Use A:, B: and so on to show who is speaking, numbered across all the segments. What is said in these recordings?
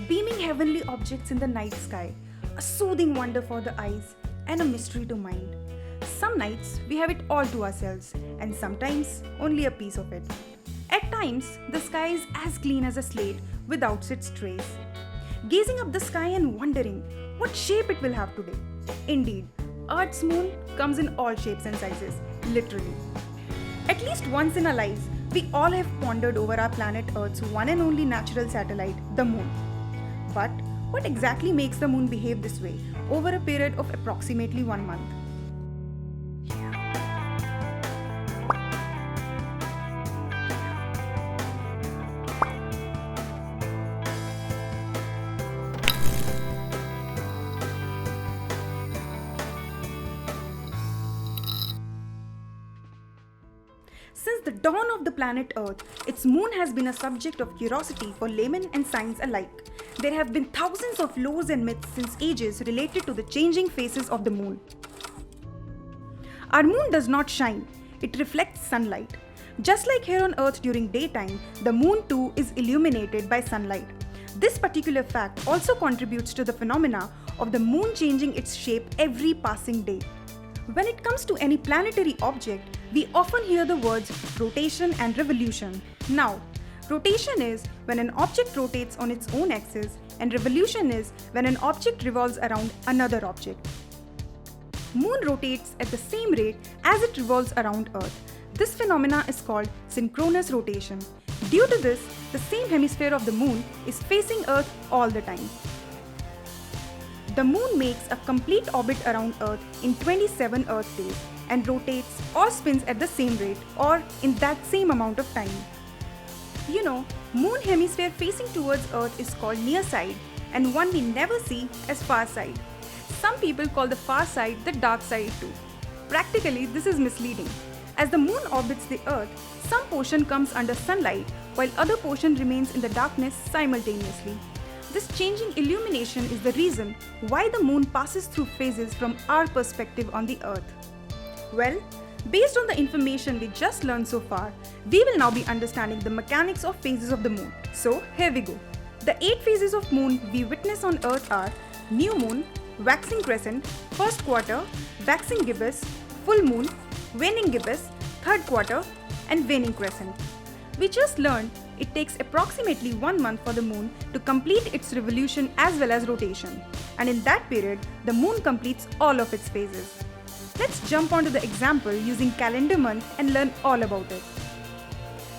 A: beaming heavenly objects in the night sky, a soothing wonder for the eyes, and a mystery to mind. Some nights we have it all to ourselves, and sometimes only a piece of it. At times, the sky is as clean as a slate without its trace. Gazing up the sky and wondering what shape it will have today. Indeed, Earth's moon comes in all shapes and sizes, literally. At least once in our lives, we all have pondered over our planet Earth's one and only natural satellite, the moon. But what exactly makes the moon behave this way over a period of approximately 1 month? Since the dawn of the planet Earth, its moon has been a subject of curiosity for laymen and science alike. There have been thousands of laws and myths since ages related to the changing phases of the moon. Our moon does not shine, it reflects sunlight. Just like here on Earth during daytime, the moon too is illuminated by sunlight. This particular fact also contributes to the phenomena of the moon changing its shape every passing day. When it comes to any planetary object, we often hear the words rotation and revolution. Now, rotation is when an object rotates on its own axis, and revolution is when an object revolves around another object. Moon rotates at the same rate as it revolves around Earth. This phenomena is called synchronous rotation. Due to this, the same hemisphere of the moon is facing Earth all the time. The moon makes a complete orbit around Earth in 27 Earth days and rotates or spins at the same rate or in that same amount of time. You know, moon hemisphere facing towards Earth is called near side and one we never see as far side. Some people call the far side the dark side too. Practically, this is misleading. As the moon orbits the Earth, some portion comes under sunlight while other portion remains in the darkness simultaneously. This changing illumination is the reason why the moon passes through phases from our perspective on the Earth. Well, based on the information we just learned so far, we will now be understanding the mechanics of phases of the moon. So here we go. The 8 phases of moon we witness on Earth are new moon, waxing crescent, first quarter, waxing gibbous, full moon, waning gibbous, third quarter, and waning crescent. We just learned it takes approximately 1 month for the moon to complete its revolution as well as rotation. And in that period, the moon completes all of its phases. Let's jump onto the example using calendar month and learn all about it.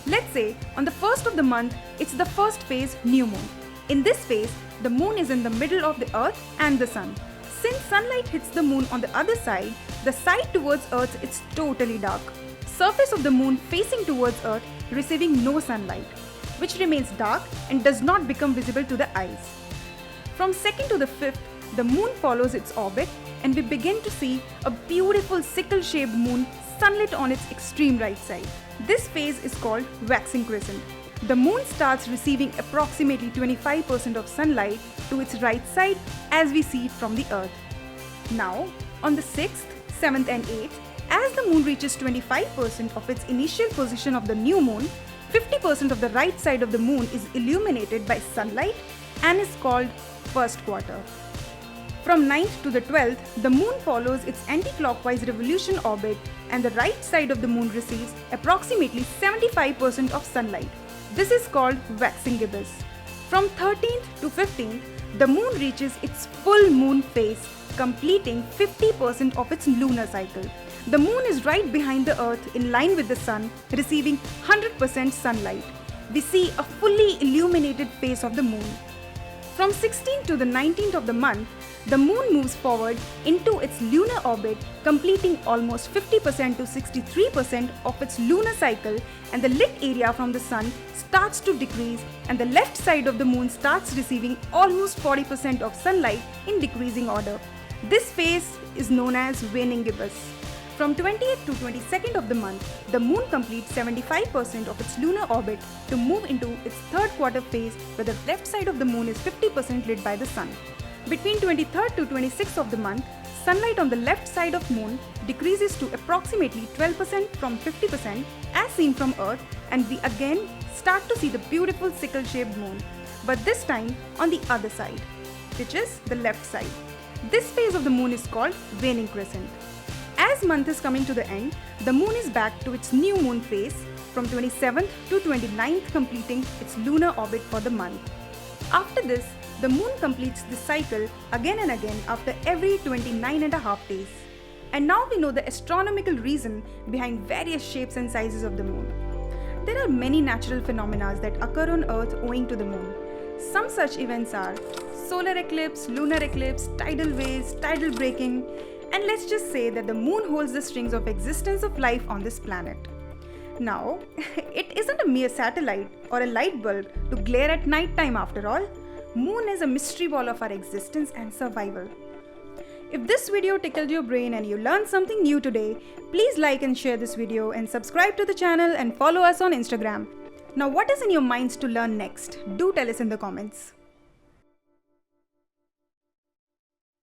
A: Let's say on the first of the month, it's the first phase, new moon. In this phase, the moon is in the middle of the Earth and the sun. Since sunlight hits the moon on the other side, the side towards Earth is totally dark. Surface of the moon facing towards Earth receiving no sunlight, which remains dark and does not become visible to the eyes. From 2nd to the 5th, the moon follows its orbit and we begin to see a beautiful sickle-shaped moon sunlit on its extreme right side. This phase is called waxing crescent. The moon starts receiving approximately 25% of sunlight to its right side as we see it from the Earth. Now, on the 6th, 7th and 8th, as the moon reaches 25% of its initial position of the new moon, 50% of the right side of the moon is illuminated by sunlight and is called first quarter. From 9th to the 12th, the moon follows its anti-clockwise revolution orbit and the right side of the moon receives approximately 75% of sunlight. This is called waxing gibbous. From 13th to 15th, the moon reaches its full moon phase, completing 50% of its lunar cycle. The moon is right behind the Earth in line with the sun, receiving 100% sunlight. We see a fully illuminated face of the moon. From 16th to the 19th of the month, the moon moves forward into its lunar orbit, completing almost 50% to 63% of its lunar cycle, and the lit area from the sun starts to decrease and the left side of the moon starts receiving almost 40% of sunlight in decreasing order. This phase is known as waning gibbous. From 20th to 22nd of the month, the moon completes 75% of its lunar orbit to move into its third quarter phase where the left side of the moon is 50% lit by the sun. Between 23rd to 26th of the month, sunlight on the left side of moon decreases to approximately 12% from 50% as seen from Earth, and we again start to see the beautiful sickle-shaped moon. but this time on the other side, which is the left side. This phase of the moon is called waning crescent. As month is coming to the end, the moon is back to its new moon phase from 27th to 29th, completing its lunar orbit for the month. After this, the moon completes this cycle again and again after every 29.5 days. And now we know the astronomical reason behind various shapes and sizes of the moon. There are many natural phenomena that occur on Earth owing to the moon. Some such events are solar eclipse, lunar eclipse, tidal waves, tidal breaking, and let's just say that the moon holds the strings of existence of life on this planet. Now, it isn't a mere satellite or a light bulb to glare at night time after all. Moon is a mystery ball of our existence and survival. If this video tickled your brain and you learned something new today, please like and share this video and subscribe to the channel and follow us on Instagram. Now what is in your minds to learn next? Do tell us in the comments.